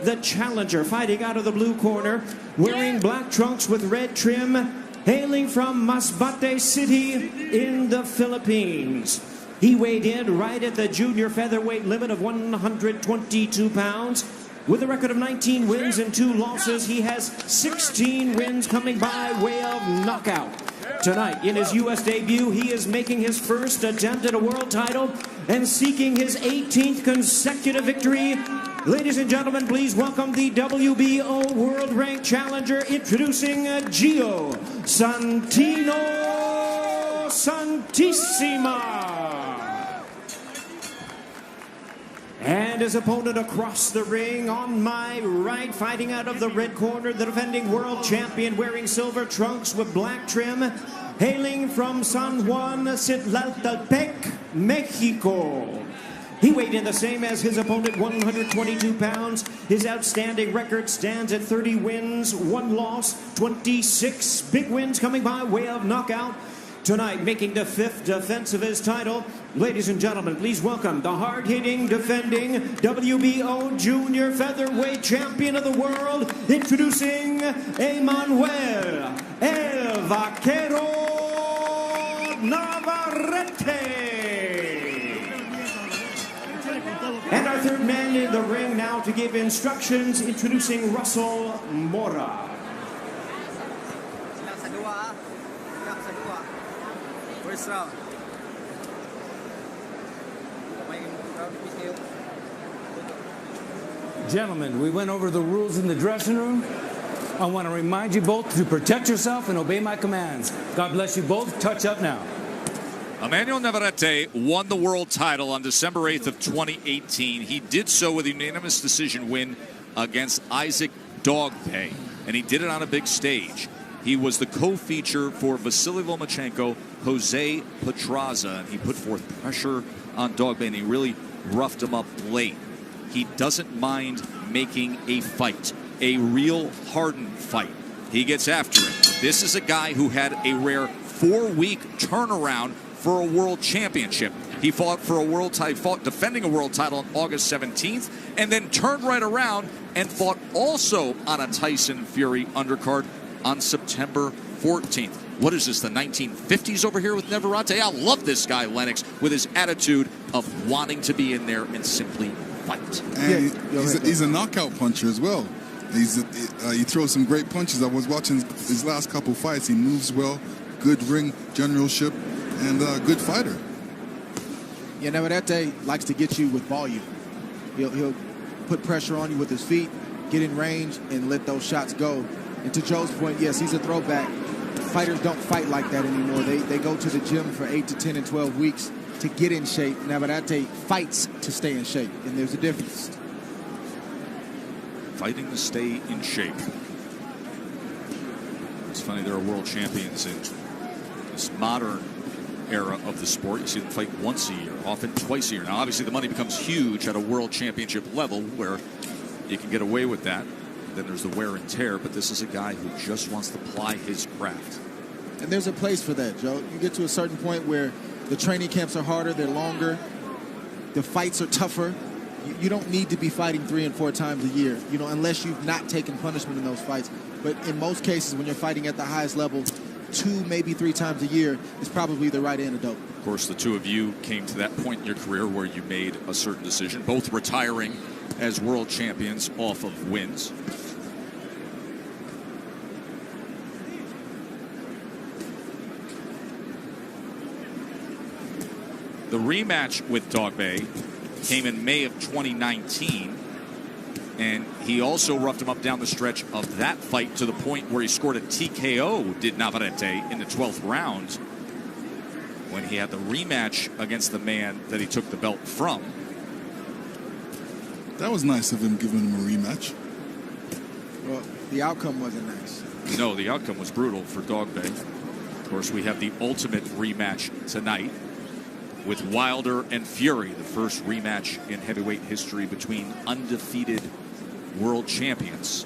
the challenger, fighting out of the blue corner, wearing black trunks with red trim, hailing from Masbate City in the Philippines. He weighed in right at the junior featherweight limit of 122 pounds. With a record of 19 wins and 2 losses, he has 16 wins coming by way of knockout. Tonight, in his U.S. debut, he is making his first attempt at a world title and seeking his 18th consecutive victory. Ladies and gentlemen, please welcome the WBO World Rank Challenger, introducing Gio Santino Santissima. And his opponent across the ring on my right, fighting out of the red corner, the defending world champion, wearing silver trunks with black trim, hailing from San Juan, Citlaltepec, Mexico. He weighed in the same as his opponent, 122 pounds. His outstanding record stands at 30 wins, 1 loss, 26 big wins coming by way of knockout. Tonight, making the 5th defense of his title, ladies and gentlemen, please welcome the hard-hitting, defending WBO Junior Featherweight Champion of the World, introducing Emanuel El Vaquero Navarrette. And our third man in the ring now to give instructions, introducing Russell Mora. First round. Gentlemen, we went over the rules in the dressing room. I want to remind you both to protect yourself and obey my commands. God bless you both. Touch up now. Emanuel Navarrette won the world title on December 8th of 2018. He did so with a unanimous decision win against Isaac Dogpay, and he did it on a big stage. He was the co-feature for Vasily Lomachenko, Jose Petraza, and he put forth pressure on Dogpay, and he really roughed him up late. He doesn't mind making a fight, a real hardened fight. He gets after it. This is a guy who had a rare 4-week turnaround for a world championship. He fought for a world title, fought defending a world title on August 17th, and then turned right around and fought also on a Tyson Fury undercard on September 14th. What is this, the 1950s over here with Navarrete? I love this guy, Lennox, with his attitude of wanting to be in there and simply fight. And he's a knockout puncher as well. He throws some great punches. I was watching his last couple fights. He moves well, good ring generalship, and a good fighter. Yeah, Navarrete likes to get you with volume. He'll put pressure on you with his feet, get in range, and let those shots go. And to Joe's point, yes, he's a throwback. Fighters don't fight like that anymore. They go to the gym for 8 to 10 and 12 weeks to get in shape. Navarrete fights to stay in shape, and there's a difference. Fighting to stay in shape. It's funny, there are world champions in this modern era of the sport. You see them fight once a year, often twice a year. Now, obviously, the money becomes huge at a world championship level where you can get away with that. Then there's the wear and tear, but this is a guy who just wants to ply his craft. And there's a place for that, Joe. You get to a certain point where the training camps are harder, they're longer, the fights are tougher. You don't need to be fighting 3 and 4 times a year, unless you've not taken punishment in those fights. But in most cases, when you're fighting at the highest level, 2, maybe 3 times a year is probably the right antidote. Of course, the two of you came to that point in your career where you made a certain decision, both retiring as world champions off of wins. The rematch with Dogpay came in May of 2019, and he also roughed him up down the stretch of that fight to the point where he scored a TKO, did Navarrete, in the 12th round when he had the rematch against the man that he took the belt from. That was nice of him, giving him a rematch. Well, the outcome wasn't nice. No, the outcome was brutal for Dogpay. Of course, we have the ultimate rematch tonight with Wilder and Fury, the first rematch in heavyweight history between undefeated world champions.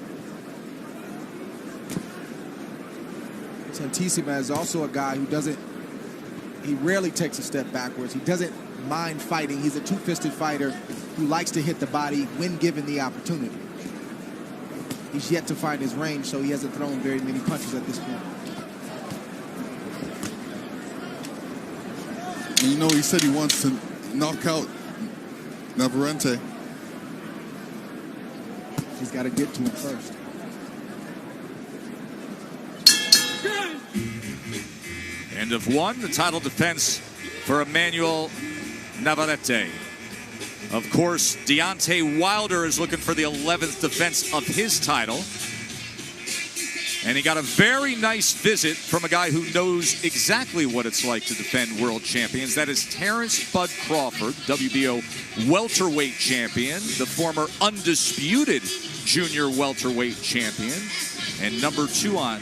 Santissima is also a guy who he rarely takes a step backwards. He doesn't mind fighting. He's a two-fisted fighter who likes to hit the body when given the opportunity. He's yet to find his range, so he hasn't thrown very many punches at this point. You know, he said he wants to knock out Navarrette. He's got to get to him first. End of one, the title defense for Emanuel Navarrette. Of course, Deontay Wilder is looking for the 11th defense of his title. And he got a very nice visit from a guy who knows exactly what it's like to defend world champions. That is Terrence Bud Crawford, WBO welterweight champion, the former undisputed junior welterweight champion, and number 2 on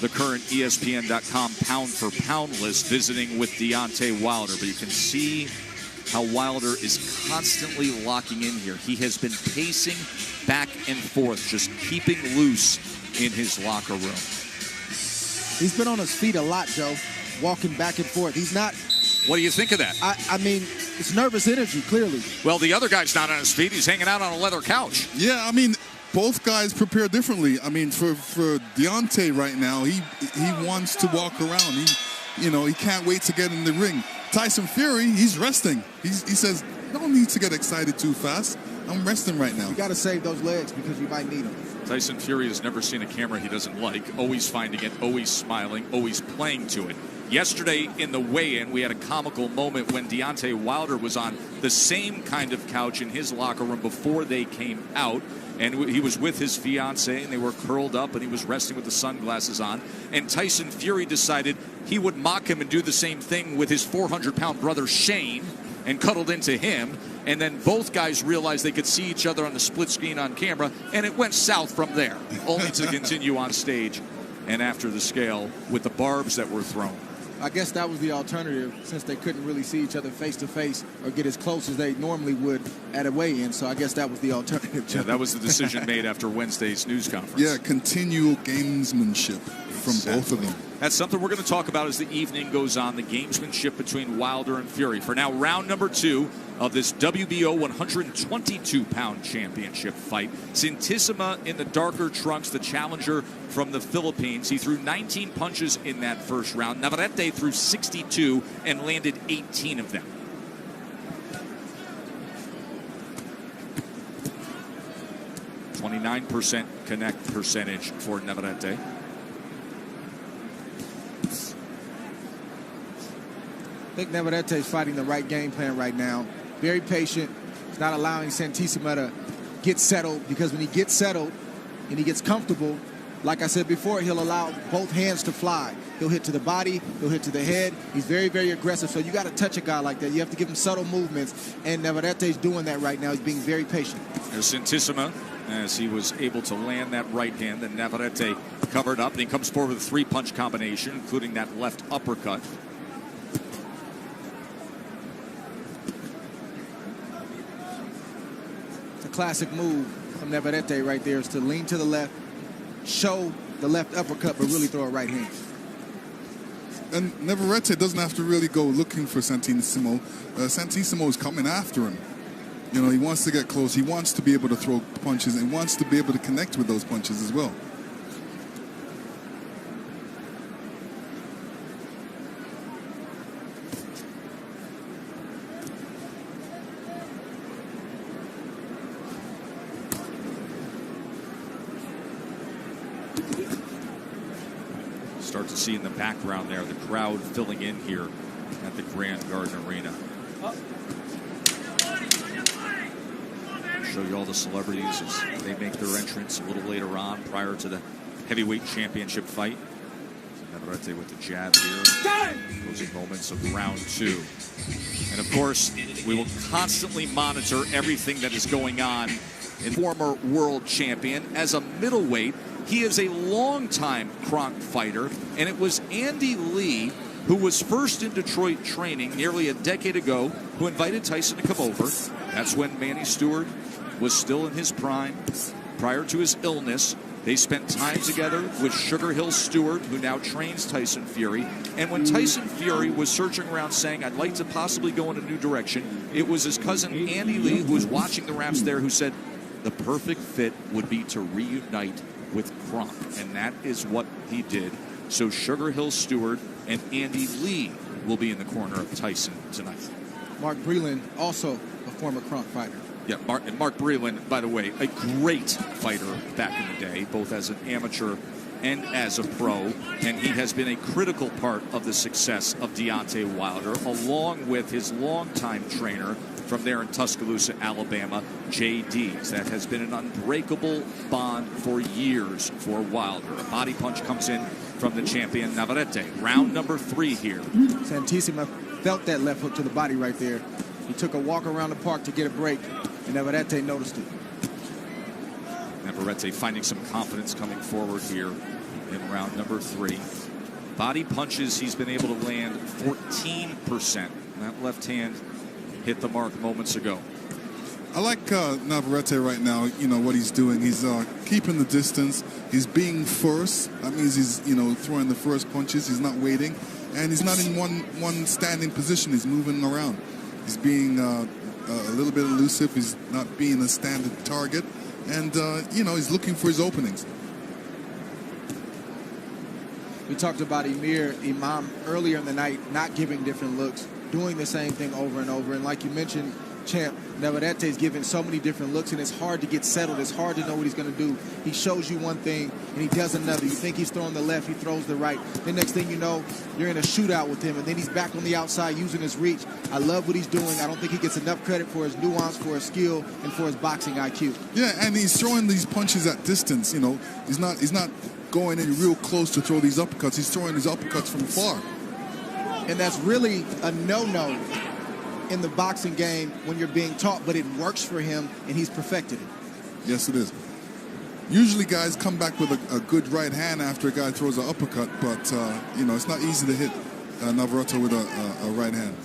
the current ESPN.com pound-for-pound list, visiting with Deontay Wilder. But you can see how Wilder is constantly locking in here. He has been pacing back and forth, just keeping loose in his locker room. He's been on his feet a lot, Joe, walking back and forth. He's not... What do you think of that? I mean, it's nervous energy, clearly. Well, the other guy's not on his feet. He's hanging out on a leather couch. Yeah, I mean, both guys prepare differently. I mean, for Deontay right now, he wants to walk around. He can't wait to get in the ring. Tyson Fury, he's resting. He says, no need to get excited too fast. I'm resting right now. You got to save those legs because you might need them. Tyson Fury has never seen a camera he doesn't like, always finding it, always smiling, always playing to it. Yesterday in the weigh-in, we had a comical moment when Deontay Wilder was on the same kind of couch in his locker room before they came out. And he was with his fiancée, and they were curled up, and he was resting with the sunglasses on. And Tyson Fury decided he would mock him and do the same thing with his 400-pound brother Shane, and cuddled into him. And then both guys realized they could see each other on the split screen on camera, and it went south from there, only to continue on stage and after the scale with the barbs that were thrown. I guess that was the alternative, since they couldn't really see each other face to face or get as close as they normally would at a weigh-in. So I guess that was the alternative. Yeah, that was the decision made after Wednesday's news conference. Yeah, continual gamesmanship from both of them. That's something we're going to talk about as the evening goes on, the gamesmanship between Wilder and Fury. For now, round number 2 of this WBO 122-pound championship fight. Santidma in the darker trunks, the challenger from the Philippines. He threw 19 punches in that first round. Navarrete threw 62 and landed 18 of them. .29% connect percentage for Navarrete. I think Navarrete is fighting the right game plan right now. Very patient. He's not allowing Santidma to get settled, because when he gets settled and he gets comfortable, like I said before, he'll allow both hands to fly. He'll hit to the body, he'll hit to the head. He's very, very aggressive, so you got to touch a guy like that. You have to give him subtle movements, and Navarrete's doing that right now. He's being very patient. There's Santidma, as he was able to land that right hand, and Navarrete covered up, and he comes forward with a 3-punch combination, including that left uppercut. Classic move from Navarrete right there is to lean to the left, show the left uppercut, but really throw a right hand. And Navarrete doesn't have to really go looking for Santidma. Santidma is coming after him. He wants to get close. He wants to be able to throw punches and wants to be able to connect with those punches as well. Start to see in the background there the crowd filling in here at the Grand Garden Arena. Show you all the celebrities as they make their entrance a little later on, prior to the heavyweight championship fight. Navarrete with the jab here. Closing moments of round 2. And of course, we will constantly monitor everything that is going on. In former world champion as a middleweight, he is a longtime Kronk fighter, and it was Andy Lee, who was first in Detroit training nearly a decade ago, who invited Tyson to come over. That's when Manny Stewart was still in his prime, prior to his illness. They spent time together with Sugar Hill Stewart, who now trains Tyson Fury. And when Tyson Fury was searching around saying, I'd like to possibly go in a new direction, it was his cousin Andy Lee, who was watching the ramps there, who said, the perfect fit would be to reunite with Kronk, and that is what he did. So Sugar Hill Stewart and Andy Lee will be in the corner of Tyson tonight. Mark Breland, also a former Kronk fighter. Yeah, Mark Breland, by the way, a great fighter back in the day, both as an amateur and as a pro, and he has been a critical part of the success of Deontay Wilder, along with his longtime trainer from there in Tuscaloosa, Alabama, J.D.'s. That has been an unbreakable bond for years for Wilder. A body punch comes in from the champion Navarrete. Round number 3 here. Santissima felt that left hook to the body right there. He took a walk around the park to get a break, and Navarrete noticed it. Navarrete finding some confidence coming forward here in round number 3. Body punches, he's been able to land 14%. That left hand hit the mark moments ago. I like Navarrete right now. You know what he's doing. He's keeping the distance. He's being first. That means he's throwing the first punches. He's not waiting, and he's not in one standing position. He's moving around. He's being a little bit elusive. He's not being a standard target, and he's looking for his openings. We talked about Imam earlier in the night, not giving different looks, doing the same thing over and over. And like you mentioned, Champ, Navarrete's given so many different looks, and it's hard to get settled. It's hard to know what he's going to do. He shows you one thing, and he does another. You think he's throwing the left, he throws the right. The next thing you know, you're in a shootout with him, and then he's back on the outside using his reach. I love what he's doing. I don't think he gets enough credit for his nuance, for his skill, and for his boxing IQ. Yeah, and he's throwing these punches at distance. He's not going in real close to throw these uppercuts. He's throwing these uppercuts from far. And that's really a no-no in the boxing game when you're being taught, but it works for him, and he's perfected it. Yes, it is. Usually guys come back with a good right hand after a guy throws an uppercut, but it's not easy to hit Navarrete with a right hand.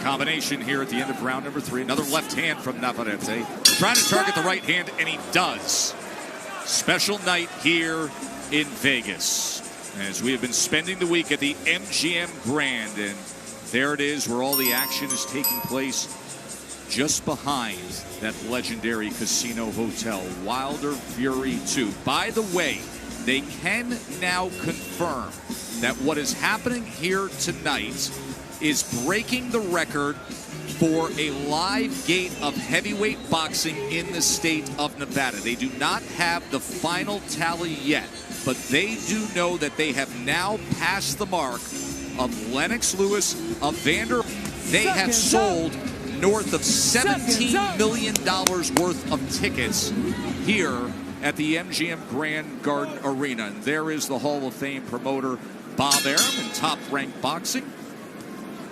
Combination here at the end of round number 3. Another left hand from Navarrete. Trying to target the right hand, and he does. Special night here in Vegas, as we have been spending the week at the MGM Grand. And there it is, where all the action is taking place, just behind that legendary casino hotel, Wilder Fury 2. By the way, they can now confirm that what is happening here tonight is breaking the record for a live gate of heavyweight boxing in the state of Nevada. They do not have the final tally yet, but they do know that they have now passed the mark of Lennox Lewis, of Vander. They have sold north of $17 million worth of tickets here at the MGM Grand Garden Arena. And there is the Hall of Fame promoter Bob Arum and Top Rank Boxing.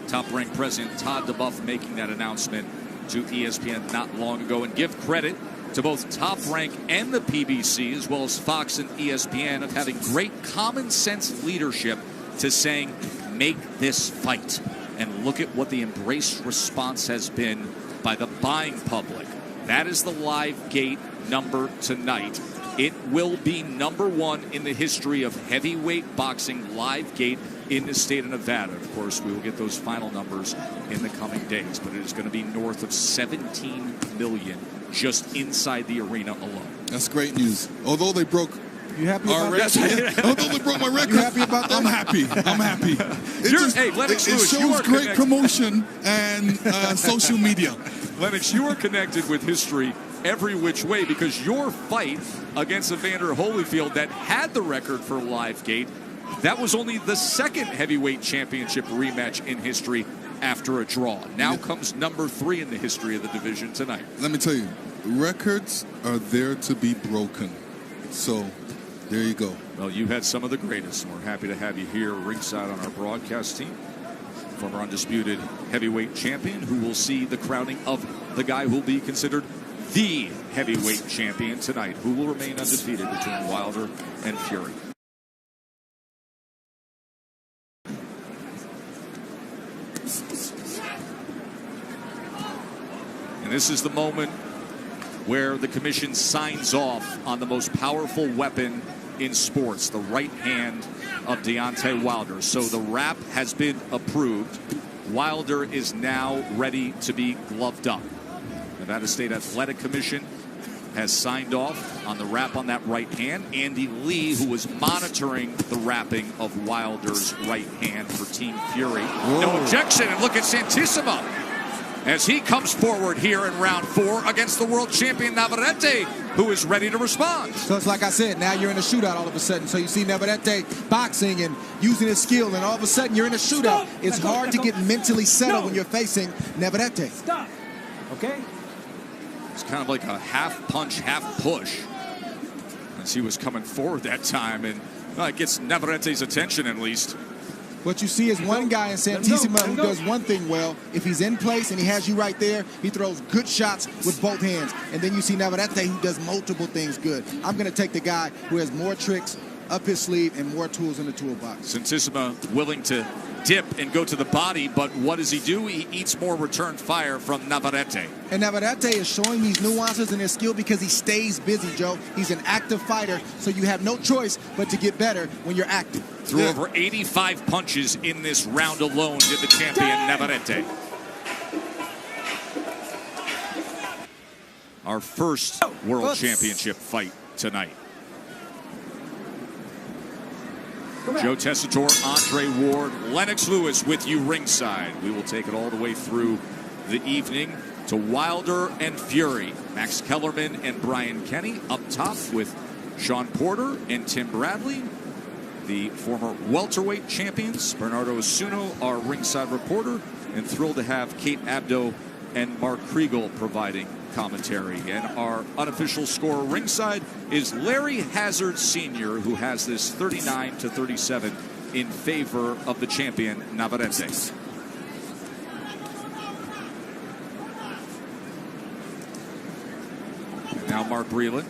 Top Rank President Todd DeBuff making that announcement to ESPN not long ago. And give credit to both Top Rank and the PBC, as well as Fox and ESPN, of having great common sense leadership to saying, make this fight. And look at what the embrace response has been by the buying public. That is the live gate number tonight. It will be number 1 in the history of heavyweight boxing live gate in the state of Nevada. Of course, we will get those final numbers in the coming days, but it is going to be north of 17 million just inside the arena alone. That's great news. Although they broke You happy about that? Although they broke my record, You happy about that? I'm happy. I'm happy. Lennox it Lewis, shows great promotion and social media. Lennox, you are connected with history every which way, because your fight against Evander Holyfield that had the record for live gate, that was only the second heavyweight championship rematch in history after a draw. Now comes number 3 in the history of the division tonight. Let me tell you, records are there to be broken. So there you go. Well, you had some of the greatest, and we're happy to have you here ringside on our broadcast team. Former undisputed heavyweight champion, who will see the crowning of the guy who will be considered the heavyweight champion tonight, who will remain undefeated between Wilder and Fury. And this is the moment where the commission signs off on the most powerful weapon in sports, the right hand of Deontay Wilder. So the wrap has been approved. Wilder is now ready to be gloved up. Nevada State Athletic Commission has signed off on the wrap on that right hand. Andy Lee, who was monitoring the wrapping of Wilder's right hand for Team Fury. Whoa. No objection, and look at Santissima as he comes forward here in round 4 against the world champion Navarrete, who is ready to respond. So it's like I said, now you're in a shootout all of a sudden. So you see Navarrete boxing and using his skill, and all of a sudden you're in a shootout. It's hard to get mentally settled when you're facing Navarrete. Stop. Okay? It's kind of like a half punch, half push, as he was coming forward that time, and it gets Navarrete's attention at least. What you see is one guy in Santissima who does one thing well. If he's in place and he has you right there, he throws good shots with both hands. And then you see Navarrete, who does multiple things good. I'm going to take the guy who has more tricks up his sleeve and more tools in the toolbox. Santissima willing to dip and go to the body, but what does he do? He eats more return fire from Navarrete. And Navarrete is showing these nuances in his skill because he stays busy, Joe. He's an active fighter, so you have no choice but to get better when you're active. Threw over 85 punches in this round alone, did the champion Navarrete. Our first world championship fight tonight. Joe Tessitore, Andre Ward, Lennox Lewis with you ringside. We will take it all the way through the evening to Wilder and Fury. Max Kellerman and Brian Kenny up top with Sean Porter and Tim Bradley. The former welterweight champions, Bernardo Asuno, our ringside reporter, and thrilled to have Kate Abdo and Mark Kriegel providing commentary. And our unofficial scorer ringside is Larry Hazard Sr., who has this 39-37 in favor of the champion Navarrete. And now Mark Breland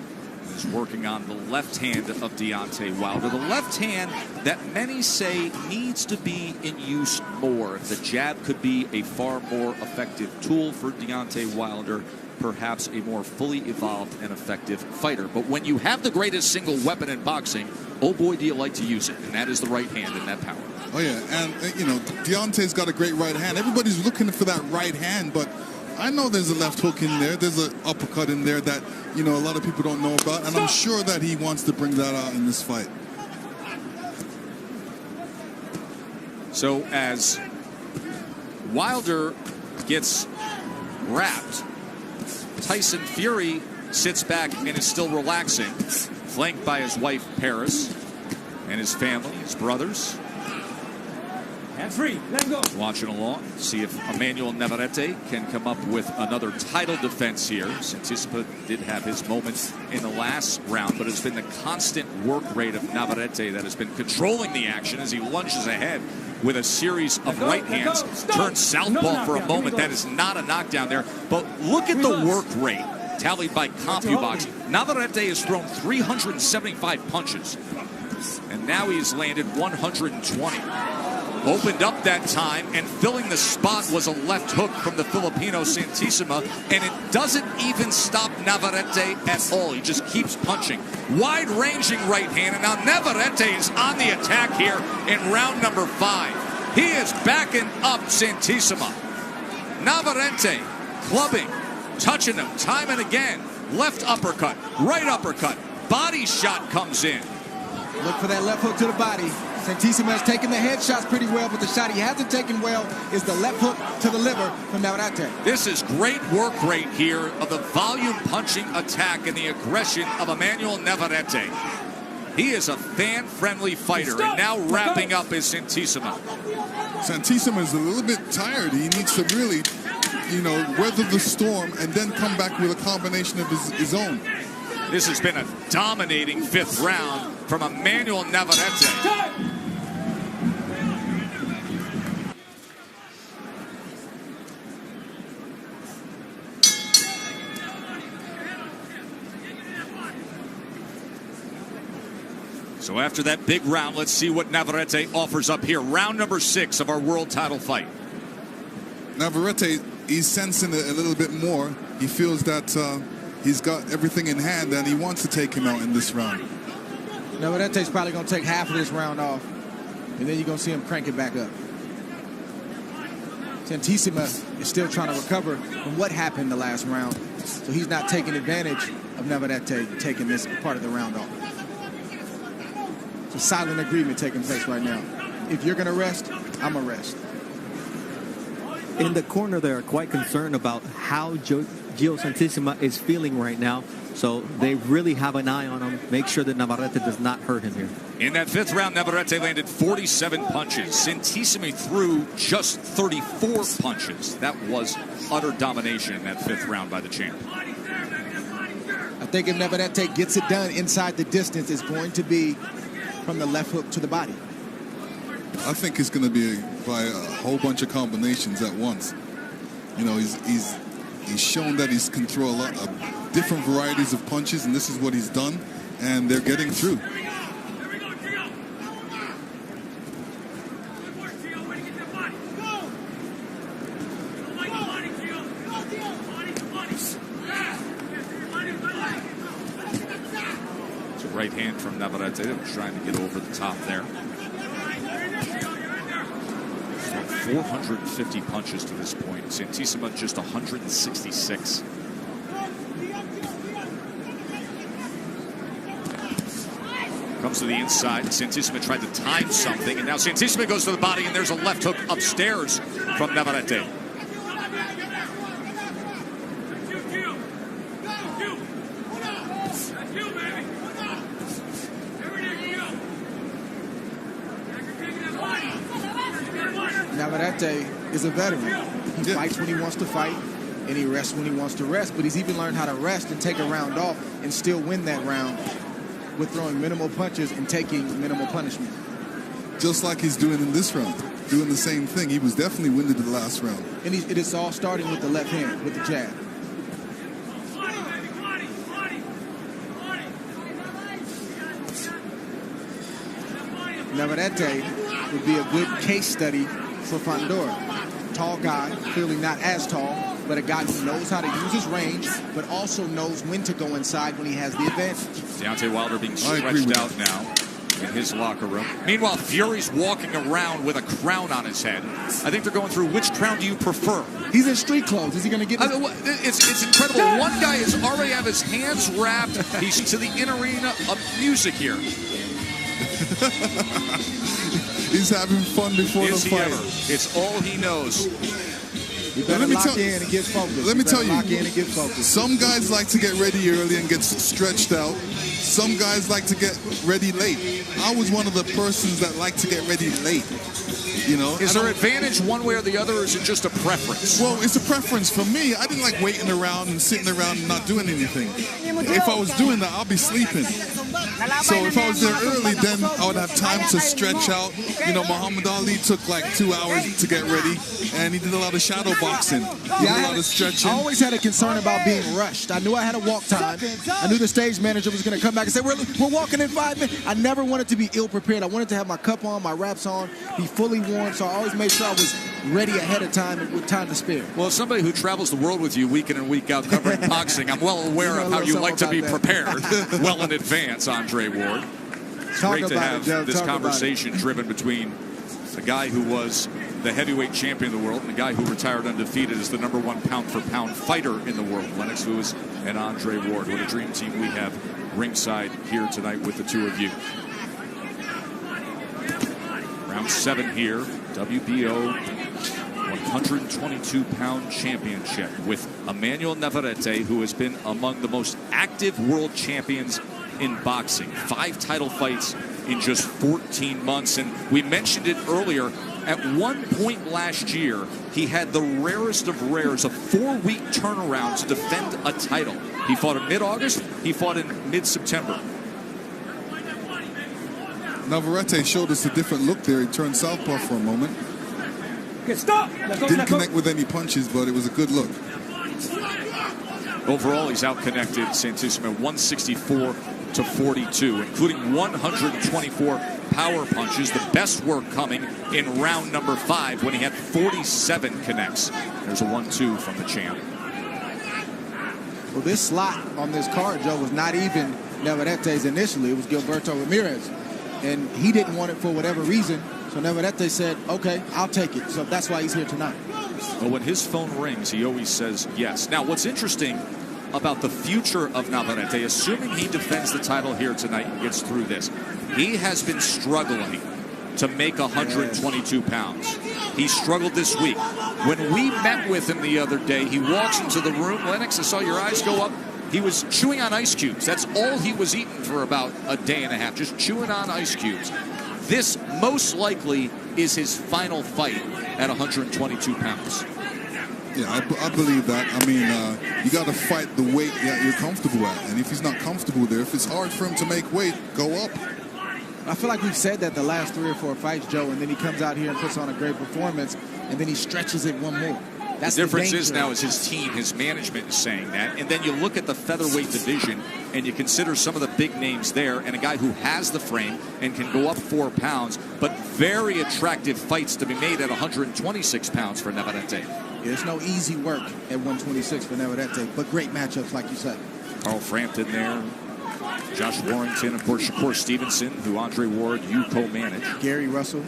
is working on the left hand of Deontay Wilder. The left hand that many say needs to be in use more. The jab could be a far more effective tool for Deontay Wilder, perhaps a more fully evolved and effective fighter. But when you have the greatest single weapon in boxing, oh boy, do you like to use it, and that is the right hand and that power. Oh yeah, and you know, Deontay's got a great right hand. Everybody's looking for that right hand, but I know there's a left hook in there. There's an uppercut in there that, you know, a lot of people don't know about, and I'm sure that he wants to bring that out in this fight. So as Wilder gets wrapped, Tyson Fury sits back and is still relaxing, flanked by his wife Paris and his family, his brothers. Hands free, let him go. Watching along, see if Emanuel Navarrete can come up with another title defense here. Santissima did have his moments in the last round, but it's been the constant work rate of Navarrete that has been controlling the action as he lunges ahead with a series of right hands. Turns southpaw for a moment. That is not a knockdown there. But look at the work rate tallied by CompuBox. Navarrete has thrown 375 punches, and now he's landed 120. Opened up that time, and filling the spot was a left hook from the Filipino Santissima, and it doesn't even stop Navarrete at all. He just keeps punching. Wide-ranging right hand, and now Navarrete is on the attack here in round number 5. He is backing up Santissima. Navarrete clubbing, touching him time and again. Left uppercut, right uppercut, body shot comes in. Look for that left hook to the body. Santissima has taken the headshots pretty well, but the shot he hasn't taken well is the left hook to the liver from Navarrete. This is great work rate here of the volume punching attack and the aggression of Emanuel Navarrete. He is a fan-friendly fighter, and now wrapping up is Santissima. Santissima is a little bit tired. He needs to really, you know, weather the storm and then come back with a combination of his own. This has been a dominating 5th round from Emanuel Navarrete. So after that big round, let's see what Navarrete offers up here. Round number 6 of our world title fight. Navarrete, he's sensing it a little bit more. He feels that he's got everything in hand, and he wants to take him out in this round. Navarrette's probably going to take half of this round off, and then you're going to see him crank it back up. Santidma is still trying to recover from what happened the last round, so he's not taking advantage of Navarrette taking this part of the round off. It's a silent agreement taking place right now. If you're going to rest, I'm going to rest. In the corner, they are quite concerned about how Gio Santidma is feeling right now. So they really have an eye on him. Make sure that Navarrete does not hurt him here. In that fifth round, Navarrete landed 47 punches. Santidma threw just 34 punches. That was utter domination in that fifth round by the champ. I think if Navarrete gets it done inside the distance, it's going to be from the left hook to the body. I think it's going to be by a whole bunch of combinations at once. You know, he's shown that he can throw a lot of different varieties of punches, and this is what he's done, and they're getting through. It's a right hand from Navarrete, trying to get over the top there. 450 punches to this point. Santidma just 166. Comes to the inside. Santidma tried to time something, and now Santidma goes to the body, and there's a left hook upstairs from Navarrete. Navarrete is a veteran. He fights when he wants to fight, and he rests when he wants to rest. But he's even learned how to rest and take a round off and still win that round with throwing minimal punches and taking minimal punishment. Just like he's doing in this round, doing the same thing. He was definitely winded the last round. And it is all starting with the left hand, with the jab. Navarrete would be a good case study for Fandor. Tall guy, clearly not as tall, but a guy who knows how to use his range, but also knows when to go inside when he has the advantage. Deontay Wilder being stretched out now in his locker room. Meanwhile, Fury's walking around with a crown on his head. I think they're going through which crown do you prefer? He's in street clothes. Is he going to get it's incredible. One guy is already have his hands wrapped. He's to the in-arena of music here. He's having fun before the fight. Ever? It's all he knows. You better lock in and get focused. Let me tell you, lock in and get focused. Some guys like to get ready early and get stretched out. Some guys like to get ready late. I was one of the persons that like to get ready late. You know, is there advantage one way or the other, or is it just a preference? Well, it's a preference for me. I didn't like waiting around and sitting around and not doing anything. If I was doing that, I'll be sleeping. So if I was there early, then I would have time to stretch out. You know, Muhammad Ali took like 2 hours to get ready, and he did a lot of shadow boxing. He did a lot of stretching. I always had a concern about being rushed. I knew I had a walk time. I knew the stage manager was going to come back and say, we're walking in 5 minutes. I never wanted to be ill-prepared. I wanted to have my cup on, my wraps on, be fully warm, so I always made sure I was ready ahead of time and with time to spare. Well, as somebody who travels the world with you week in and week out covering boxing, I'm well aware of how you like to be prepared well in advance, Andre Ward. It's great to have this conversation driven between the guy who was the heavyweight champion of the world and the guy who retired undefeated as the #1 pound-for-pound fighter in the world, Lennox Lewis and Andre Ward. What a dream team we have ringside here tonight with the two of you. Round 7 here, WBO 122-pound championship with Emanuel Navarrete, who has been among the most active world champions in boxing. 5 title fights in just 14 months. And we mentioned it earlier, at one point last year, he had the rarest of rares, a 4-week turnaround to defend a title. He fought in mid-August, he fought in mid-September. Navarrete showed us a different look there. He turned southpaw for a moment. Didn't connect with any punches, but it was a good look. Overall, he's out-connected Santidma 164-42, including 124 power punches. The best work coming in round number 5 when he had 47 connects. There's a 1-2 from the champ. Well, this slot on this card, Joe, was not even Navarrette's initially. It was Gilberto Ramirez. And he didn't want it for whatever reason. So Navarrette said, okay, I'll take it. So that's why he's here tonight. Well, when his phone rings, he always says yes. Now, what's interesting about the future of Navarrette, assuming he defends the title here tonight and gets through this, he has been struggling to make 122 pounds. He struggled this week. When we met with him the other day, he walks into the room. Lennox, I saw your eyes go up. He was chewing on ice cubes. That's all he was eating for about a day and a half, just chewing on ice cubes. This most likely is his final fight at 122 pounds. Yeah, I believe that. I mean, you got to fight the weight that you're comfortable at. And if he's not comfortable there, if it's hard for him to make weight, go up. I feel like we've said that the last 3 or 4 fights, Joe, and then he comes out here and puts on a great performance, and then he stretches it one more. That's the difference is now is his team, his management is saying that. And then you look at the featherweight division and you consider some of the big names there and a guy who has the frame and can go up 4 pounds, but very attractive fights to be made at 126 pounds for Navarrete. There's no easy work at 126 for Navarrete, but great matchups, like you said. Carl Frampton there. Josh Warrington, of course, Shakur Stevenson, who Andre Ward, you co-manage. Gary Russell,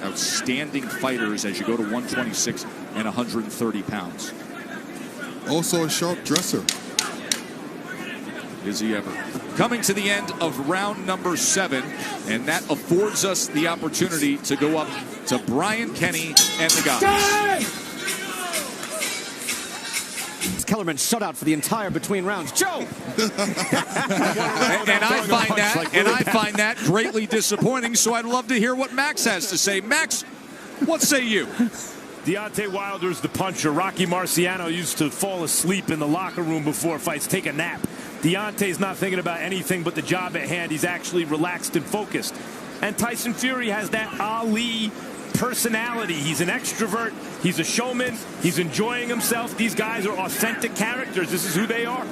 outstanding fighters as you go to 126 and 130 pounds. Also a sharp dresser. Is he ever? Coming to the end of round number 7, and that affords us the opportunity to go up to Brian Kenny and the guys. Kellerman shut out for the entire between rounds. Joe! and I find that greatly disappointing, so I'd love to hear what Max has to say. Max, what say you? Deontay Wilder's the puncher. Rocky Marciano used to fall asleep in the locker room before fights, take a nap. Deontay's not thinking about anything but the job at hand. He's actually relaxed and focused. And Tyson Fury has that Ali personality. He's an extrovert. He's a showman. He's enjoying himself. These guys are authentic characters. This is who they are.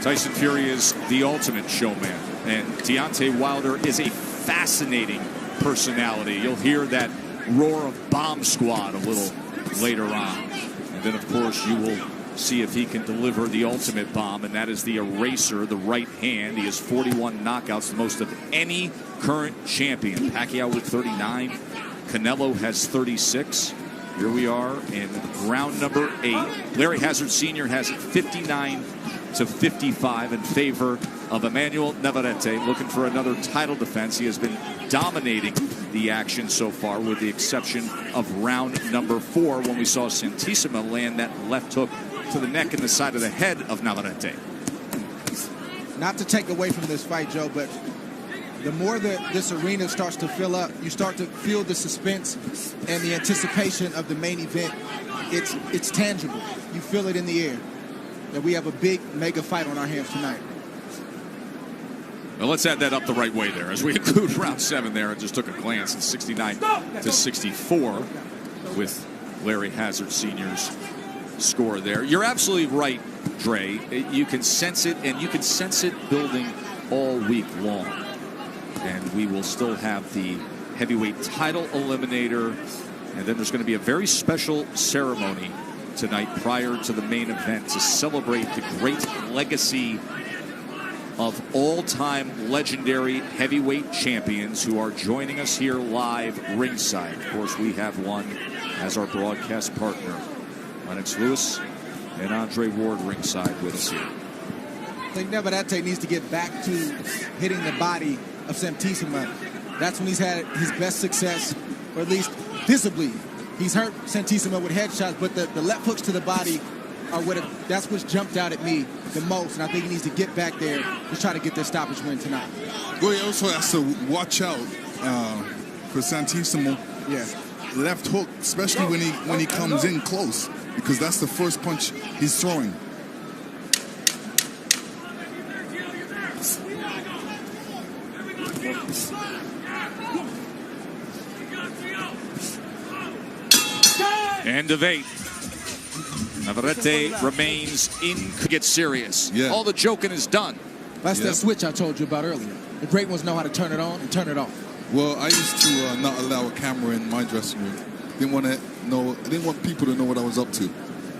Tyson Fury is the ultimate showman. And Deontay Wilder is a fascinating personality. You'll hear that roar of Bomb Squad a little later on. And then, of course, you will see if he can deliver the ultimate bomb, and that is the eraser, the right hand. He has 41 knockouts, the most of any current champion. Pacquiao with 39. Canelo has 36. Here we are in round number 8. Larry Hazard Sr. has it 59-55 in favor of Emanuel Navarrete, looking for another title defense. He has been dominating the action so far, with the exception of round number 4, when we saw Santidmal land that left hook to the neck and the side of the head of Navarrete. Not to take away from this fight, Joe, but the more that this arena starts to fill up, you start to feel the suspense and the anticipation of the main event. It's tangible. You feel it in the air that we have a big mega fight on our hands tonight. Well, let's add that up the right way there as we include round 7 there. I just took a glance at 69-64 with Larry Hazard Sr.'s score there. You're absolutely right, Dre. You can sense it, and you can sense it building all week long. And we will still have the heavyweight title eliminator, and then there's going to be a very special ceremony tonight prior to the main event to celebrate the great legacy of all-time legendary heavyweight champions who are joining us here live ringside. Of course, we have one as our broadcast partner, Lennox Lewis and Andre Ward ringside with us here. I think Navarrete needs to get back to hitting the body of Santidmal. That's when he's had his best success, or at least visibly. He's hurt Santidmal with headshots, but the left hooks to the body are that's what's jumped out at me the most, and I think he needs to get back there to try to get this stoppage win tonight. Well, he also has to watch out for Santidmal. Yeah. Left hook, especially when he comes in close, because that's the first punch he's throwing. End of 8. Navarrete remains in. Get serious. Yeah. All the joking is done. That's that switch I told you about earlier. The great ones know how to turn it on and turn it off. Well, I used to not allow a camera in my dressing room. I didn't want people to know what I was up to.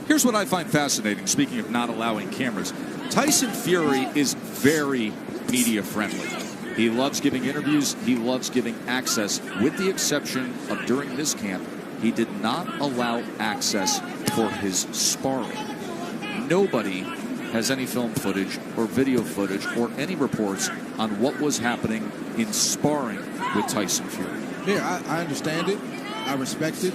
Here's what I find fascinating, speaking of not allowing cameras. Tyson Fury is very media friendly. He loves giving interviews. He loves giving access, with the exception of during this camp, he did not allow access for his sparring. Nobody has any film footage or video footage or any reports on what was happening in sparring with Tyson Fury. Yeah, I understand it. I respect it.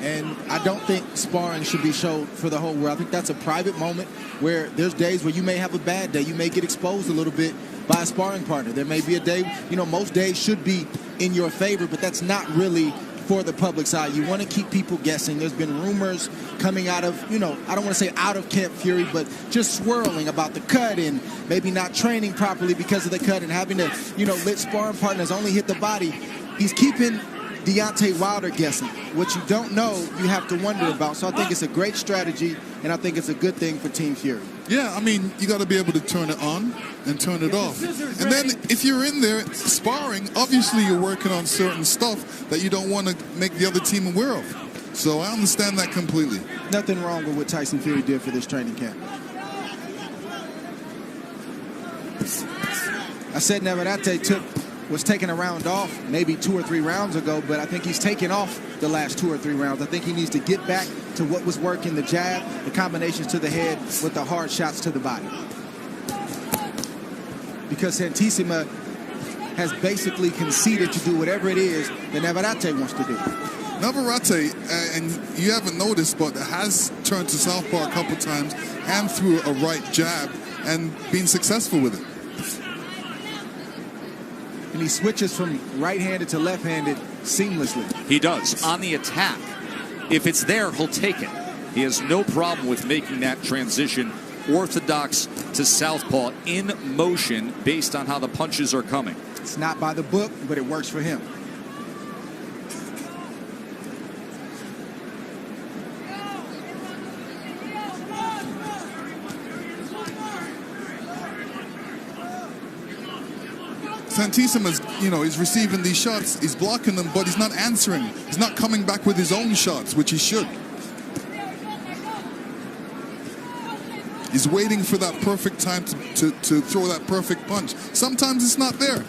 And I don't think sparring should be showed for the whole world. I think that's a private moment where there's days where you may have a bad day. You may get exposed a little bit by a sparring partner. There may be a day, most days should be in your favor, but that's not really for the public's eye. You want to keep people guessing. There's been rumors coming out of, I don't want to say out of Camp Fury, but just swirling about the cut and maybe not training properly because of the cut and having to, let sparring partners only hit the body. He's keeping Deontay Wilder guessing. What you don't know, you have to wonder about. So I think it's a great strategy, and I think it's a good thing for Team Fury. Yeah, I mean, you got to be able to turn it on and turn it off. And then if you're in there sparring, obviously you're working on certain stuff that you don't want to make the other team aware of. So I understand that completely. Nothing wrong with what Tyson Fury did for this training camp. I said Navarrete was taking a round off maybe 2 or 3 rounds ago, but I think he's taken off the last 2 or 3 rounds. I think he needs to get back to what was working, the jab, the combinations to the head with the hard shots to the body. Because Santissima has basically conceded to do whatever it is that Navarrete wants to do. Navarrete, and you haven't noticed, but has turned to southpaw a couple times and threw a right jab and been successful with it. And he switches from right-handed to left-handed seamlessly. He does. On the attack, if it's there, he'll take it. He has no problem with making that transition orthodox to southpaw in motion based on how the punches are coming. It's not by the book, but it works for him. Santissima's, he's receiving these shots, he's blocking them, but he's not answering. He's not coming back with his own shots, which he should. He's waiting for that perfect time to throw that perfect punch. Sometimes it's not there.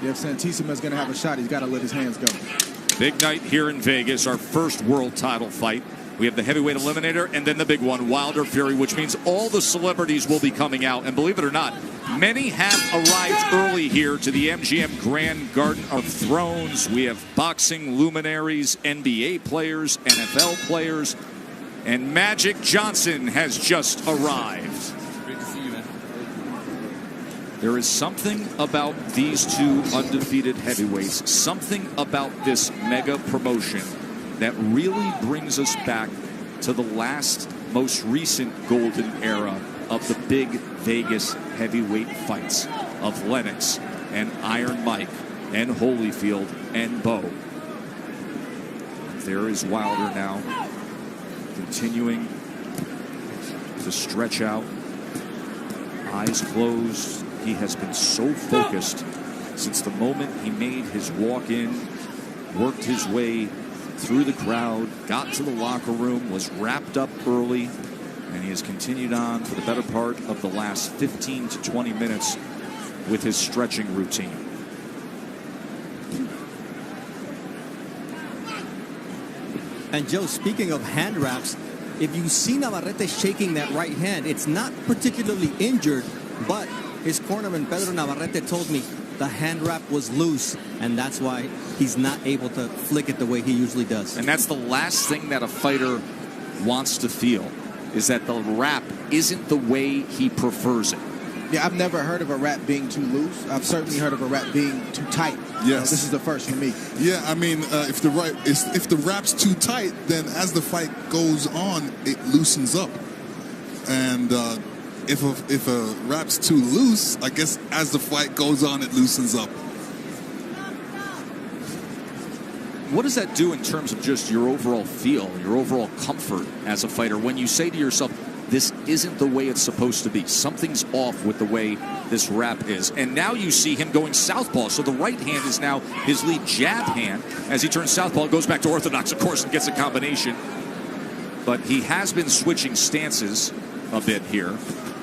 Yeah, if Santissima's going to have a shot, he's got to let his hands go. Big night here in Vegas, our first world title fight. We have the heavyweight eliminator and then the big one, Wilder Fury, which means all the celebrities will be coming out. And believe it or not, many have arrived early here to the MGM Grand Garden of Thrones. We have boxing luminaries, NBA players, NFL players, and Magic Johnson has just arrived. Great to see you, man. There is something about these two undefeated heavyweights, something about this mega promotion that really brings us back to the last, most recent golden era of the big Vegas heavyweight fights of Lennox and Iron Mike and Holyfield and Bo. There is Wilder now, continuing to stretch out, eyes closed. He has been so focused since the moment he made his walk-in, worked his way through the crowd, got to the locker room, was wrapped up early, and he has continued on for the better part of the last 15 to 20 minutes with his stretching routine. And Joe, speaking of hand wraps, if you see Navarrete shaking that right hand, it's not particularly injured, but his cornerman Pedro Navarrete told me the hand wrap was loose, and that's why he's not able to flick it the way he usually does. And that's the last thing that a fighter wants to feel, is that the wrap isn't the way he prefers it. Yeah, I've never heard of a wrap being too loose. I've certainly heard of a wrap being too tight. Yes. This is the first for me. Yeah, I mean, if the wrap's too tight, then as the fight goes on, it loosens up. And if a wrap's too loose, I guess as the fight goes on, it loosens up. What does that do in terms of just your overall feel, your overall comfort as a fighter, when you say to yourself, this isn't the way it's supposed to be. Something's off with the way this wrap is. And now you see him going southpaw. So the right hand is now his lead jab hand. As he turns southpaw, goes back to orthodox, of course, and gets a combination. But he has been switching stances a bit here.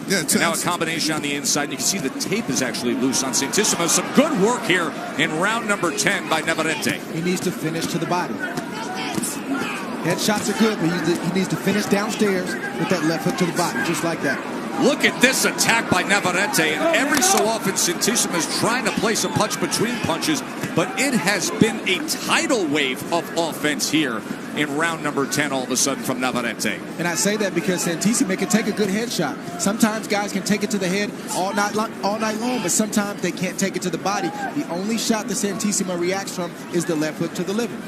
Yeah, and now a combination on the inside. You can see the tape is actually loose on Santissimo. Some good work here in round number 10 by Navarrete. He needs to finish to the body. Headshots are good, but he needs to finish downstairs with that left hook to the body, just like that. Look at this attack by Navarrete. And every so often, Santissimo is trying to place a punch between punches, but it has been a tidal wave of offense here in round number 10 all of a sudden from Navarrete. And I say that because Santissimo can take a good headshot. Sometimes guys can take it to the head all night long, but sometimes they can't take it to the body. The only shot that Santissimo reacts from is the left hook to the liver.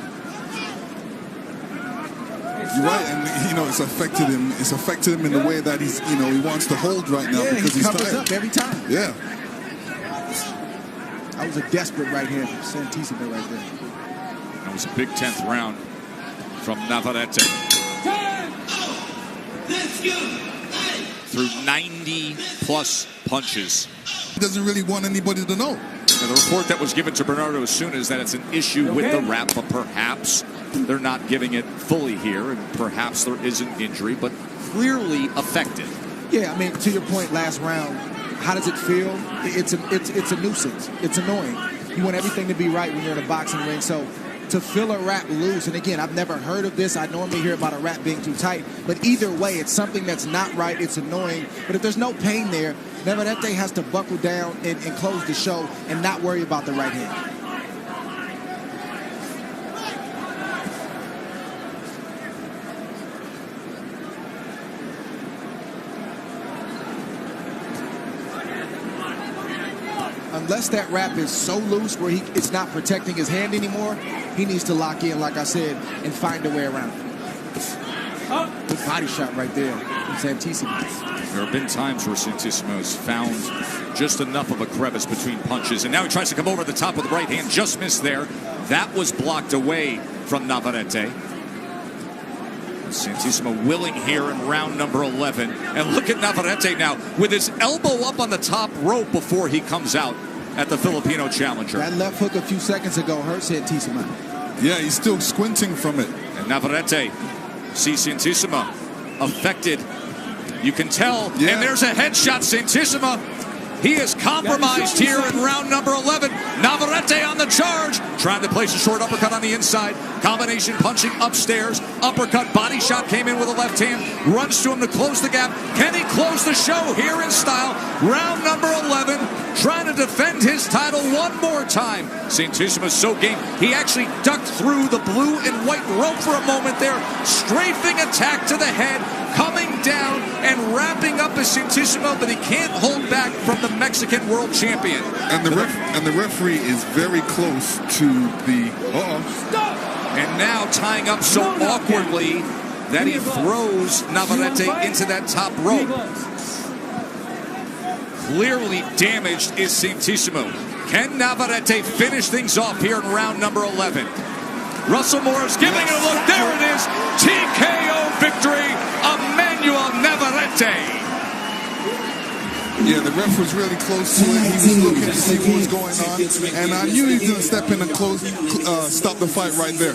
You're right, and it's affected him. It's affected him in the way that he's, he wants to hold right now because he he's covers tired. up every time. Yeah. That was a desperate right hand from Santissimo right there. That was a big 10th round from Navarrete. Through 90-plus punches. He doesn't really want anybody to know. And the report that was given to Bernardo Osuna is that it's an issue with the wrap, but perhaps they're not giving it fully here, and perhaps there is an injury, but clearly affected. Yeah, I mean, to your point last round, how does it feel? It's a nuisance. It's annoying. You want everything to be right when you're in a boxing ring, so to feel a wrap loose, and again, I've never heard of this. I normally hear about a wrap being too tight, but either way, it's something that's not right. It's annoying, but if there's no pain there, Navarrete has to buckle down and close the show and not worry about the right hand. Unless that wrap is so loose where it's not protecting his hand anymore, he needs to lock in, like I said, and find a way around it. Good body shot right there from Santissimo. There have been times where Santissimo has found just enough of a crevice between punches, and now he tries to come over the top with the right hand, just missed there. That was blocked away from Navarrete. Santissimo willing here in round number 11. And look at Navarrete now with his elbow up on the top rope before he comes out at the Filipino challenger. That left hook a few seconds ago hurt Santissimo. Yeah, he's still squinting from it. And Navarrete sees Santissimo affected. You can tell. Yeah. And there's a headshot. Santissimo, he is compromised here in round number 11. Navarrete on the charge, trying to place a short uppercut on the inside. Combination punching upstairs. Uppercut, body shot came in with a left hand. Runs to him to close the gap. Can he close the show here in style? Round number 11, trying to defend his title one more time. Santissimo so game. He actually ducked through the blue and white rope for a moment there. Strafing attack to the head. Coming down and wrapping up as Santissimo, but he can't hold back from the Mexican world champion. And the referee is very close to the... And now tying up so awkwardly that he throws Navarrete into that top rope. Clearly damaged is Santissimo. Can Navarrete finish things off here in round number 11? Russell Morris giving it a look. There it is. TKO victory. Emanuel Navarrete. Yeah, the ref was really close to it. He was looking to see what was going on. And I knew he was going to step in and stop the fight right there.